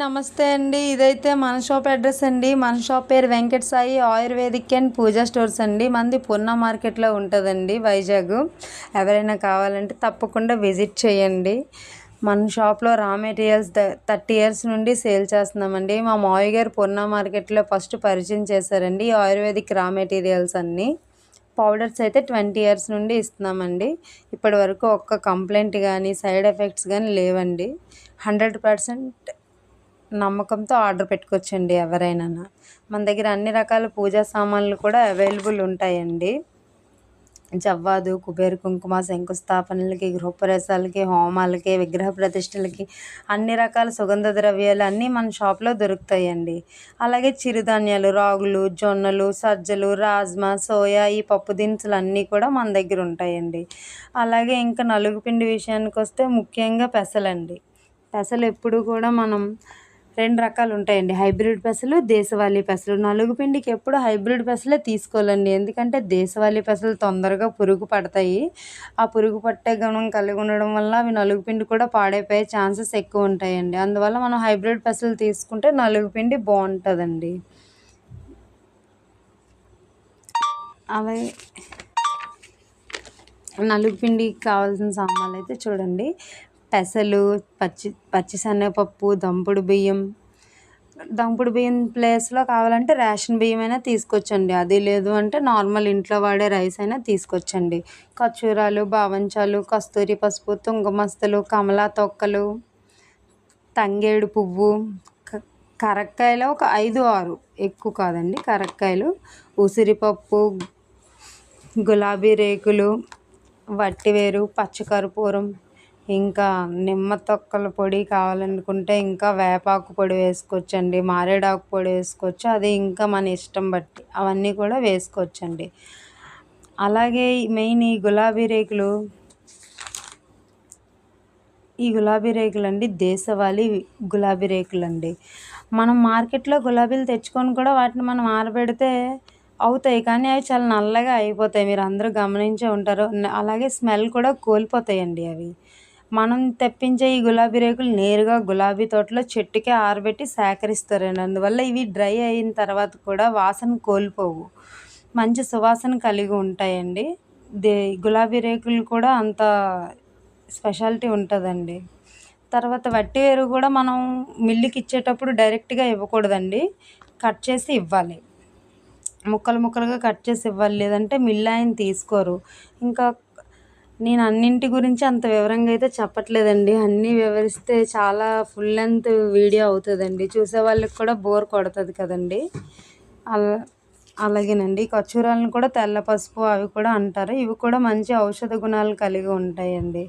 నమస్తే అండి. ఇదైతే మన షాప్ అడ్రస్ అండి. మన షాప్ పేరు Venkata Sai ayurvedic and Pooja stores అండి. మనది పూర్ణ మార్కెట్లో ఉంటుందండి, వైజాగ్. ఎవరైనా కావాలంటే తప్పకుండా విజిట్ చేయండి. మన షాప్లో రా మెటీరియల్స్ 30 ఇయర్స్ నుండి సేల్ చేస్తున్నామండి. మా మావయ్య గారు పూర్ణ మార్కెట్లో ఫస్ట్ పరిచయం చేశారండి ఆయుర్వేదిక్ రా మెటీరియల్స్ అన్నీ. పౌడర్స్ అయితే 20 ఇయర్స్ నుండి ఇస్తున్నామండి. ఇప్పటి వరకు ఒక్క కంప్లైంట్ కానీ సైడ్ ఎఫెక్ట్స్ కానీ లేవండి. 100% నమ్మకంతో ఆర్డర్ పెట్టుకోవచ్చండి ఎవరైనా. మన దగ్గర అన్ని రకాల పూజా సామాన్లు కూడా అవైలబుల్ ఉంటాయండి. జవ్వాదు, కుబేర కుంకుమ, శంకుస్థాపనలకి, గృహప్రవేశాలకి, హోమాలకి, విగ్రహ ప్రతిష్టలకి అన్ని రకాల సుగంధ ద్రవ్యాలు అన్నీ మన షాప్లో దొరుకుతాయండి. అలాగే చిరుధాన్యాలు, రాగులు, జొన్నలు, సజ్జలు, రాజ్మా, సోయా ఈ పప్పు దినుసులు అన్నీ కూడా మన దగ్గర ఉంటాయండి. అలాగే ఇంకా నలుగుపిండి విషయానికి వస్తే ముఖ్యంగా పెసలండి. పెసలు ఎప్పుడు కూడా మనం 2 రకాలు ఉంటాయండి, హైబ్రిడ్ పెసలు, దేశవాళీ పెసలు. నలుగుపిండికి ఎప్పుడు హైబ్రిడ్ పెసలే తీసుకోవాలండి. ఎందుకంటే దేశవాళీ పెసలు తొందరగా పురుగు పడతాయి. ఆ పురుగు పట్టే గుణం కలిగి ఉండడం వల్ల అవి నలుగుపిండి కూడా పాడైపోయే ఛాన్సెస్ ఎక్కువ ఉంటాయండి. అందువల్ల మనం హైబ్రిడ్ పెసలు తీసుకుంటే నలుగుపిండి బాగుంటుందండి. అలాగే నలుగుపిండికి కావాల్సిన సామాన్లు అయితే చూడండి. పెసలు, పచ్చిశనగపప్పు, దంపుడు బియ్యం ప్లేస్లో కావాలంటే రేషన్ బియ్యం అయినా తీసుకొచ్చండి. అది లేదు అంటే నార్మల్ ఇంట్లో వాడే రైస్ అయినా తీసుకొచ్చండి. ఖర్జూరాలు, బావంచాలు, కస్తూరి పసుపు, తుంగమస్తలు, కమలా తొక్కలు, తంగేడు పువ్వు, కరక్కాయలు ఒక 5-6, ఎక్కువ కాదండి కరక్కాయలు, ఉసిరిపప్పు, గులాబీ రేకులు, వట్టివేరు, పచ్చకర్పూరం, ఇంకా నిమ్మ తొక్కల పొడి కావాలనుకుంటే ఇంకా వేపాకు పొడి వేసుకోవచ్చండి, మారేడాకు పొడి వేసుకోవచ్చు. అది ఇంకా మన ఇష్టం బట్టి అవన్నీ కూడా వేసుకోవచ్చండి. అలాగే మెయిన్ ఈ గులాబీ రేకులు అండి, దేశవాళీ గులాబీ రేకులు అండి. మనం మార్కెట్లో గులాబీలు తెచ్చుకొని కూడా వాటిని మనం ఆరబెడితే అవుతాయి, కానీ అవి చాలా నల్లగా అయిపోతాయి. మీరు అందరూ గమనించే ఉంటారు. అలాగే స్మెల్ కూడా కోల్పోతాయండి అవి. మనం తెప్పించే ఈ గులాబీ రేకులు నేరుగా గులాబీ తోటలో చెట్టుకే ఆరబెట్టి సేకరిస్తారండి. అందువల్ల ఇవి డ్రై అయిన తర్వాత కూడా వాసన కోల్పోవు, మంచి సువాసన కలిగి ఉంటాయండి. గులాబీ రేకులు కూడా అంత స్పెషాలిటీ ఉంటుందండి. తర్వాత వట్టివేరు కూడా మనం మిల్లుకి ఇచ్చేటప్పుడు డైరెక్ట్గా ఇవ్వకూడదండి, కట్ చేసి ఇవ్వాలి. ముక్కలు ముక్కలుగా కట్ చేసి ఇవ్వాలి, లేదంటే మిల్లు ఆయన తీసుకోరు. ఇంకా నేను అన్నింటి గురించి అంత వివరంగా అయితే చెప్పట్లేదండి. అన్నీ వివరిస్తే చాలా ఫుల్ లెంత్ వీడియో అవుతుందండి, చూసే వాళ్ళకి కూడా బోర్ కొడుతుంది కదండి. అలాగేనండి. ఖర్జూరాలను కూడా తెల్ల పసుపు అవి కూడా అంటారు. ఇవి కూడా మంచి ఔషధ గుణాలు కలిగి ఉంటాయండి.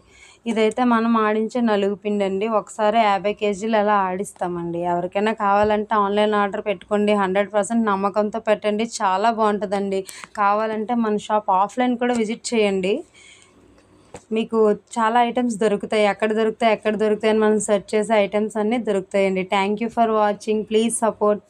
ఇదైతే మనం ఆడించే నలుగుపిండి అండి. ఒకసారి 50 కేజీలు అలా ఆడిస్తామండి. ఎవరికైనా కావాలంటే ఆన్లైన్ ఆర్డర్ పెట్టుకోండి. 100% నమ్మకంతో పెట్టండి, చాలా బాగుంటుందండి. కావాలంటే మన షాప్ ఆఫ్లైన్ కూడా విజిట్ చేయండి. మీకు చాలా ఐటమ్స్ దొరుకుతాయి. ఎక్కడ దొరుకుతాయి అని మనం సెర్చ్ చేసే ఐటమ్స్ అన్నీ దొరుకుతాయండి. Thank you for watching. Please support.